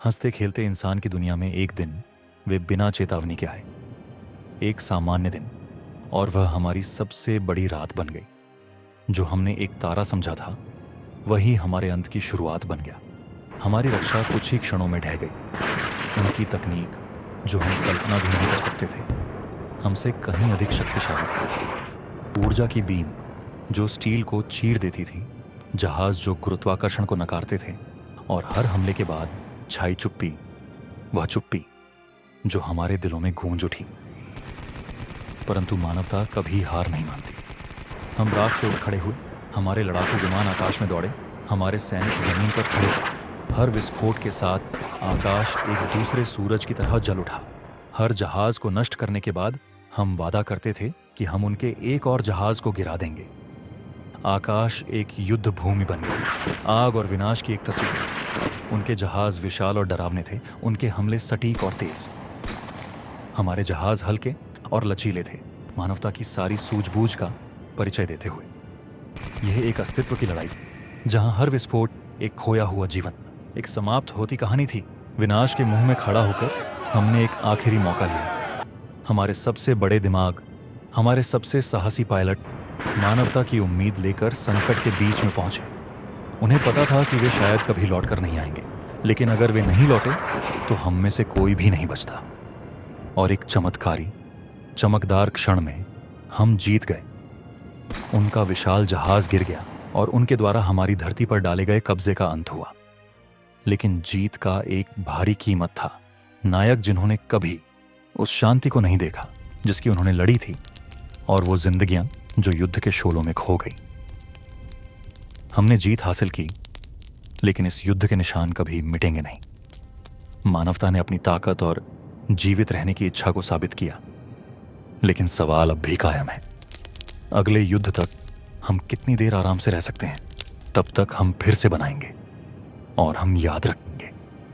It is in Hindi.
हंसते खेलते इंसान की दुनिया में एक दिन वे बिना चेतावनी के आए। एक सामान्य दिन, और वह हमारी सबसे बड़ी रात बन गई। जो हमने एक तारा समझा था वही हमारे अंत की शुरुआत बन गया। हमारी रक्षा कुछ ही क्षणों में ढह गई। उनकी तकनीक, जो हम कल्पना भी नहीं कर सकते थे, हमसे कहीं अधिक शक्तिशाली थी। ऊर्जा की बीम जो स्टील को चीर देती थी, जहाज जो गुरुत्वाकर्षण को नकारते थे, और हर हमले के बाद छाई चुप्पी, वह चुप्पी जो हमारे दिलों में गूंज उठी। परंतु मानवता कभी हार नहीं मानती। हम राख से उठ खड़े हुए, हमारे लड़ाकू विमान आकाश में दौड़े, हमारे सैनिक जमीन पर खड़े थे। हर विस्फोट के साथ आकाश एक दूसरे सूरज की तरह जल उठा। हर जहाज को नष्ट करने के बाद हम वादा करते थे कि हम उनके एक और जहाज को गिरा देंगे। आकाश एक युद्ध भूमि बन गई, आग और विनाश की एक तस्वीर। उनके जहाज विशाल और डरावने थे, उनके हमले सटीक और तेज। हमारे जहाज हल्के और लचीले थे, मानवता की सारी सूझबूझ का परिचय देते हुए। यह एक अस्तित्व की लड़ाई थी, जहां हर विस्फोट एक खोया हुआ जीवन, एक समाप्त होती कहानी थी। विनाश के मुंह में खड़ा होकर हमने एक आखिरी मौका लिया। हमारे सबसे बड़े दिमाग, हमारे सबसे साहसी पायलट मानवता की उम्मीद लेकर संकट के बीच में पहुंचे। उन्हें पता था कि वे शायद कभी लौटकर नहीं आएंगे, लेकिन अगर वे नहीं लौटे तो हम में से कोई भी नहीं बचता। और एक चमत्कारी, चमकदार क्षण में हम जीत गए। उनका विशाल जहाज गिर गया और उनके द्वारा हमारी धरती पर डाले गए कब्जे का अंत हुआ। लेकिन जीत का एक भारी कीमत था। नायक जिन्होंने कभी उस शांति को नहीं देखा जिसकी उन्होंने लड़ी थी, और वो जिंदगियां जो युद्ध के शोलों में खो गई। हमने जीत हासिल की, लेकिन इस युद्ध के निशान कभी मिटेंगे नहीं। मानवता ने अपनी ताकत और जीवित रहने की इच्छा को साबित किया, लेकिन सवाल अब भी कायम है। अगले युद्ध तक हम कितनी देर आराम से रह सकते हैं? तब तक हम फिर से बनाएंगे, और हम याद रखें